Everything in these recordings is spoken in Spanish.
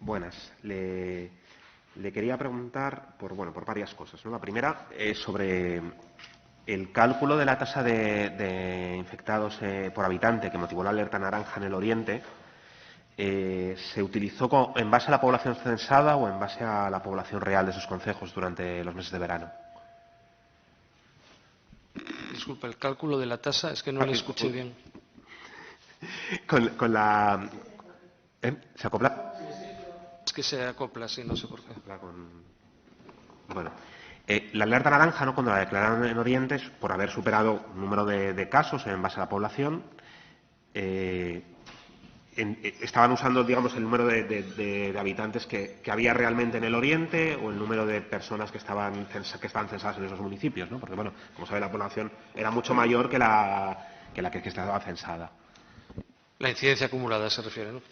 Buenas. Le quería preguntar por varias cosas, ¿no? La primera es sobre el cálculo de la tasa de infectados por habitante que motivó la alerta naranja en el Oriente. ¿Se utilizó en base a la población censada o en base a la población real de esos concejos durante los meses de verano? Disculpa, el cálculo de la tasa es que no le escuché bien. Con la... ¿Se acopla? Es que se acopla, sí, no sé por qué. Bueno, la alerta naranja, ¿no?, cuando la declararon en Oriente, es por haber superado un número de casos en base a la población. ¿Estaban usando, digamos, el número de habitantes que había realmente en el Oriente o el número de personas que estaban censadas en esos municipios, ¿no? Porque, bueno, como sabe, la población era mucho mayor que la que estaba censada. La incidencia acumulada se refiere, ¿no?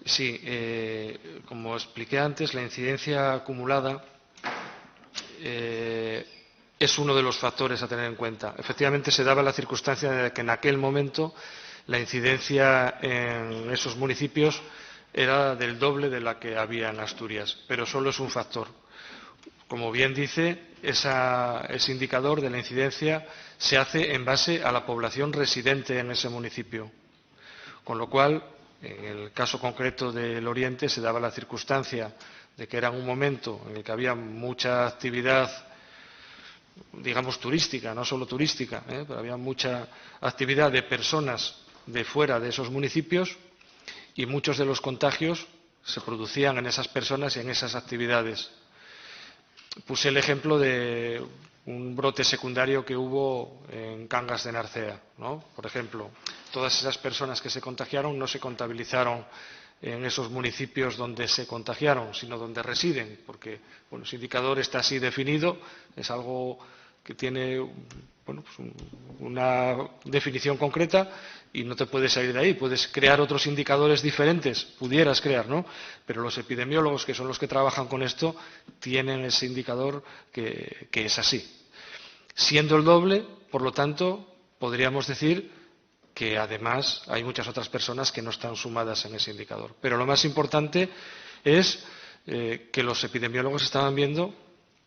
Sí, como expliqué antes, la incidencia acumulada es uno de los factores a tener en cuenta. Efectivamente, se daba la circunstancia de que en aquel momento la incidencia en esos municipios era del doble de la que había en Asturias, pero solo es un factor. Como bien dice, ese indicador de la incidencia se hace en base a la población residente en ese municipio. Con lo cual, en el caso concreto del Oriente, se daba la circunstancia de que era un momento en el que había mucha actividad, digamos, turística, no solo turística, pero había mucha actividad de personas de fuera de esos municipios y muchos de los contagios se producían en esas personas y en esas actividades. Puse el ejemplo de un brote secundario que hubo en Cangas de Narcea, ¿no? Por ejemplo, todas esas personas que se contagiaron no se contabilizaron en esos municipios donde se contagiaron, sino donde residen, porque ese indicador está así definido, es algo que tiene una definición concreta y no te puedes salir de ahí. Puedes crear otros indicadores diferentes, pudieras crear, ¿no? Pero los epidemiólogos, que son los que trabajan con esto, tienen ese indicador que es así. Siendo el doble, por lo tanto, podríamos decir que además hay muchas otras personas que no están sumadas en ese indicador. Pero lo más importante es que los epidemiólogos estaban viendo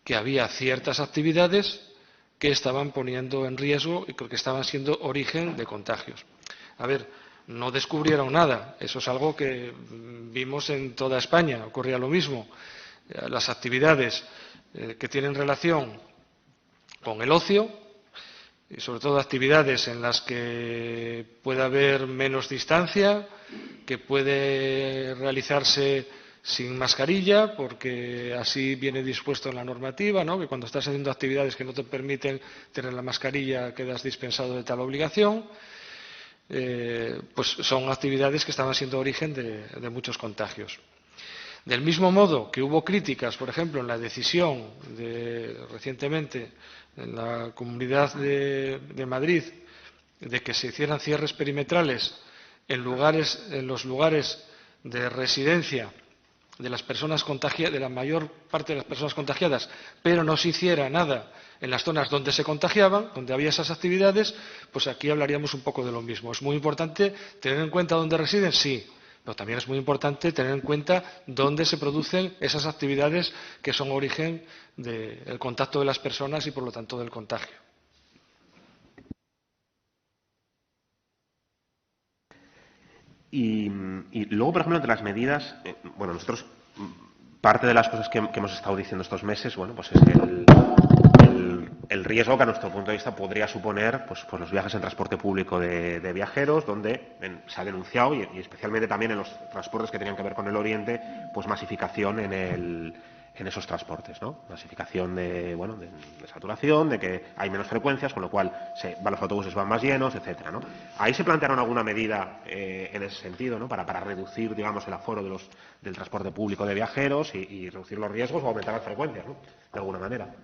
que había ciertas actividades que estaban poniendo en riesgo y que estaban siendo origen de contagios. A ver, no descubrieron nada. Eso es algo que vimos en toda España. Ocurría lo mismo. Las actividades que tienen relación con el ocio, y sobre todo actividades en las que puede haber menos distancia, que puede realizarse sin mascarilla, porque así viene dispuesto en la normativa, ¿no?, que cuando estás haciendo actividades que no te permiten tener la mascarilla quedas dispensado de tal obligación. Pues son actividades que estaban siendo origen de muchos contagios. Del mismo modo que hubo críticas, por ejemplo, en la decisión recientemente en la Comunidad de Madrid de que se hicieran cierres perimetrales en los lugares de residencia de las personas contagiadas, de la mayor parte de las personas contagiadas, pero no se hiciera nada en las zonas donde se contagiaban, donde había esas actividades, pues aquí hablaríamos un poco de lo mismo. Es muy importante tener en cuenta dónde residen, sí, pero también es muy importante tener en cuenta dónde se producen esas actividades que son origen del contacto de las personas y, por lo tanto, del contagio. Y luego, por ejemplo, entre las medidas, nosotros, parte de las cosas que hemos estado diciendo estos meses, pues es el riesgo que a nuestro punto de vista podría suponer pues los viajes en transporte público de viajeros, donde se ha denunciado, y especialmente también en los transportes que tenían que ver con el Oriente, pues masificación en esos transportes, ¿no? Masificación de saturación, de que hay menos frecuencias, con lo cual los autobuses van más llenos, etcétera, ¿no? Ahí se plantearon alguna medida en ese sentido, ¿no?, para reducir, digamos, el aforo del transporte público de viajeros y reducir los riesgos o aumentar las frecuencias, ¿no?, de alguna manera.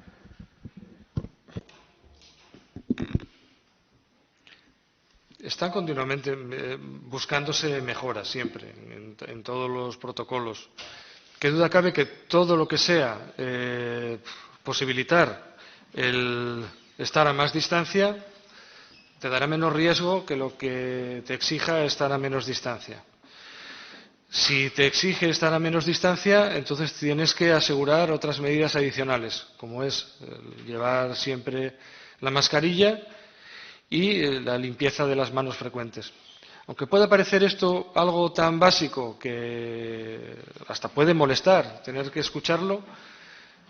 Están continuamente buscándose mejoras, siempre, en todos los protocolos. Qué duda cabe que todo lo que sea posibilitar el estar a más distancia te dará menos riesgo que lo que te exija estar a menos distancia. Si te exige estar a menos distancia, entonces tienes que asegurar otras medidas adicionales, como es llevar siempre la mascarilla y la limpieza de las manos frecuentes. Aunque pueda parecer esto algo tan básico que hasta puede molestar tener que escucharlo,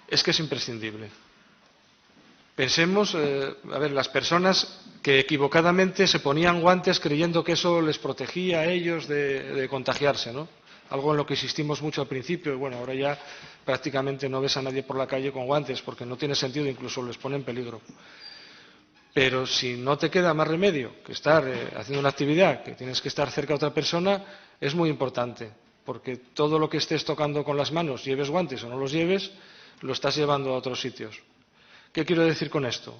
es que es imprescindible. Pensemos, las personas que equivocadamente se ponían guantes creyendo que eso les protegía a ellos de contagiarse, ¿no? Algo en lo que insistimos mucho al principio, y bueno, ahora ya prácticamente no ves a nadie por la calle con guantes, porque no tiene sentido, incluso les pone en peligro. Pero si no te queda más remedio que estar haciendo una actividad, que tienes que estar cerca de otra persona, es muy importante, porque todo lo que estés tocando con las manos, lleves guantes o no los lleves, lo estás llevando a otros sitios. ¿Qué quiero decir con esto?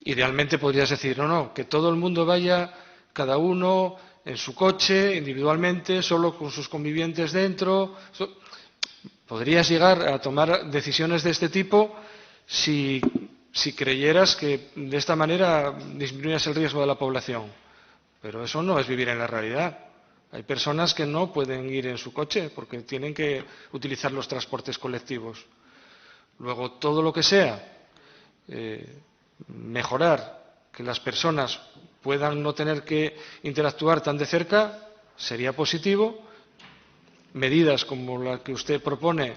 Idealmente podrías decir, no, que todo el mundo vaya, cada uno en su coche, individualmente, solo con sus convivientes dentro. Podrías llegar a tomar decisiones de este tipo si creyeras que de esta manera disminuyas el riesgo de la población. Pero eso no es vivir en la realidad. Hay personas que no pueden ir en su coche porque tienen que utilizar los transportes colectivos. Luego, todo lo que sea mejorar que las personas puedan no tener que interactuar tan de cerca sería positivo. Medidas como la que usted propone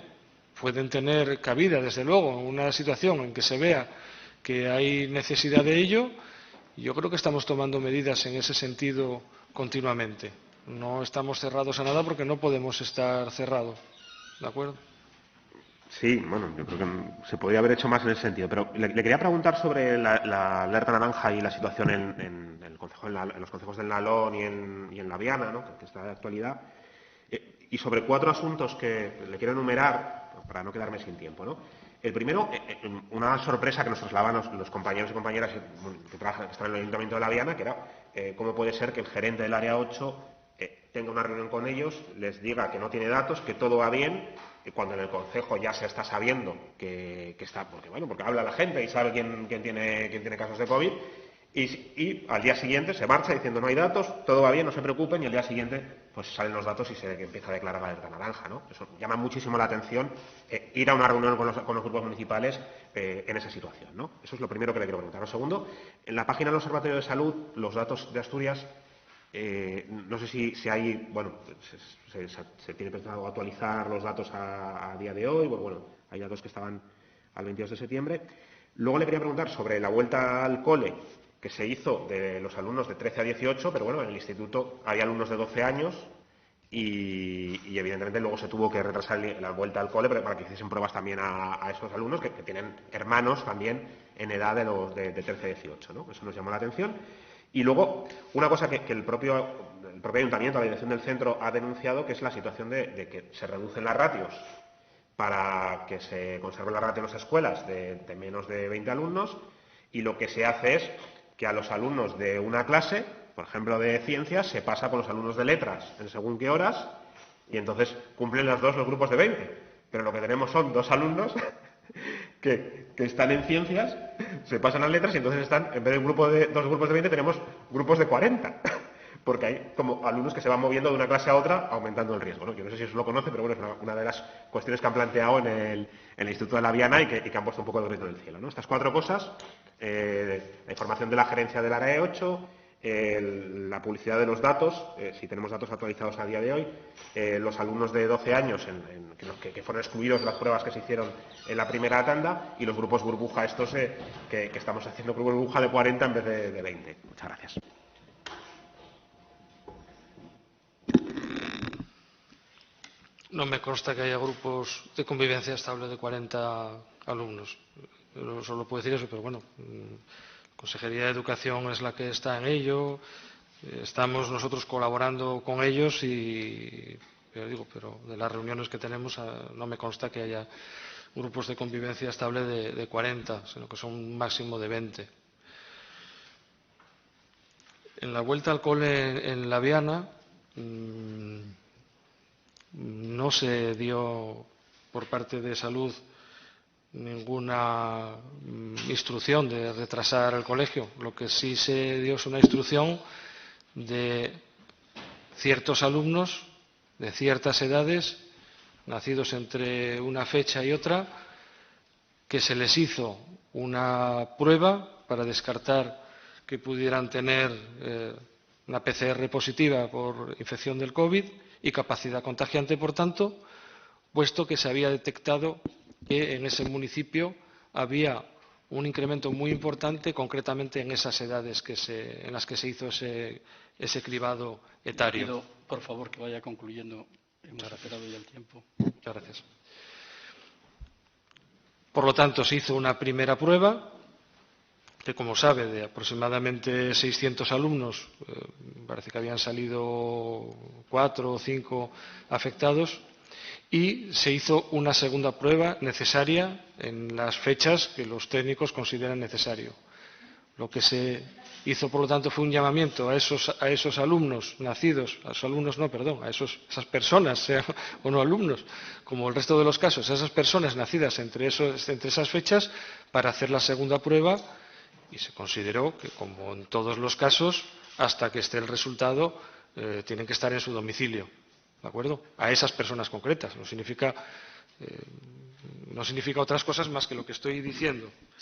pueden tener cabida, desde luego, en una situación en que se vea que hay necesidad de ello. Yo creo que estamos tomando medidas en ese sentido continuamente. No estamos cerrados a nada porque no podemos estar cerrados. ¿De acuerdo? Sí, bueno, yo creo que se podría haber hecho más en ese sentido, pero le quería preguntar sobre la alerta naranja y la situación en los concejos del Nalón y en la Viana, ¿no? que está de actualidad, y sobre 4 asuntos que le quiero enumerar para no quedarme sin tiempo, ¿no? El primero, una sorpresa que nos trasladaban los compañeros y compañeras que están en el Ayuntamiento de la Viana, que era cómo puede ser que el gerente del Área 8 tenga una reunión con ellos, les diga que no tiene datos, que todo va bien, cuando en el concejo ya se está sabiendo que está, porque habla la gente y sabe quién tiene casos de COVID, y al día siguiente se marcha diciendo no hay datos, todo va bien, no se preocupen, y al día siguiente pues salen los datos y se empieza a declarar la alerta naranja, ¿no? Eso llama muchísimo la atención, ir a una reunión con los grupos municipales en esa situación, ¿no? Eso es lo primero que le quiero preguntar. Lo segundo, en la página del Observatorio de Salud, los datos de Asturias, no sé si hay, se tiene pensado actualizar los datos a día de hoy, bueno, hay datos que estaban al 22 de septiembre. Luego le quería preguntar sobre la vuelta al cole que se hizo de los alumnos de 13 a 18, pero bueno, en el instituto hay alumnos de 12 años y evidentemente luego se tuvo que retrasar la vuelta al cole para que hiciesen pruebas también a esos alumnos que tienen hermanos también en edad de 13 a 18, ¿no? Eso nos llamó la atención. Y luego, una cosa que el propio ayuntamiento, la dirección del centro, ha denunciado, que es la situación de que se reducen las ratios para que se conserve la ratio en las escuelas de menos de 20 alumnos, y lo que se hace es que a los alumnos de una clase, por ejemplo de ciencias, se pasa con los alumnos de letras en según qué horas, y entonces cumplen los grupos de 20. Pero lo que tenemos son 2 alumnos que están en ciencias, se pasan a letras y entonces están, en vez de 2 grupos de 20, tenemos grupos de 40. Porque hay como alumnos que se van moviendo de una clase a otra aumentando el riesgo, ¿no? Yo no sé si eso lo conoce, pero bueno, es una de las cuestiones que han planteado en el Instituto de la Viana y que han puesto un poco de grito en el cielo, ¿no? Estas 4 cosas, la información de la gerencia del Área 8, la publicidad de los datos, si tenemos datos actualizados a día de hoy, los alumnos de 12 años que fueron excluidos de las pruebas que se hicieron en la primera tanda, y los grupos burbuja estos que estamos haciendo grupos burbuja de 40 en vez de 20. Muchas gracias. No me consta que haya grupos de convivencia estable de 40 alumnos. Yo solo puedo decir eso, pero bueno, Consejería de Educación es la que está en ello. Estamos nosotros colaborando con ellos pero de las reuniones que tenemos no me consta que haya grupos de convivencia estable de 40, sino que son un máximo de 20. En la vuelta al cole en la Viana, no se dio por parte de Salud ninguna instrucción de retrasar el colegio. Lo que sí se dio es una instrucción de ciertos alumnos de ciertas edades, nacidos entre una fecha y otra, que se les hizo una prueba para descartar que pudieran tener una PCR positiva por infección del COVID y capacidad contagiante, por tanto, puesto que se había detectado que en ese municipio había un incremento muy importante, concretamente en esas edades en las que se hizo ese cribado etario. Pido, por favor, que vaya concluyendo. Hemos superado ya el tiempo. Muchas gracias. Por lo tanto, se hizo una primera prueba que, como sabe, de aproximadamente 600 alumnos, parece que habían salido 4 o 5 afectados, y se hizo una segunda prueba necesaria en las fechas que los técnicos consideran necesario. Lo que se hizo, por lo tanto, fue un llamamiento a esos alumnos nacidos, a esas personas, sean o no alumnos, como el resto de los casos, a esas personas nacidas entre esas fechas, para hacer la segunda prueba, y se consideró que, como en todos los casos, hasta que esté el resultado, tienen que estar en su domicilio. ¿De acuerdo? A esas personas concretas. No significa otras cosas más que lo que estoy diciendo.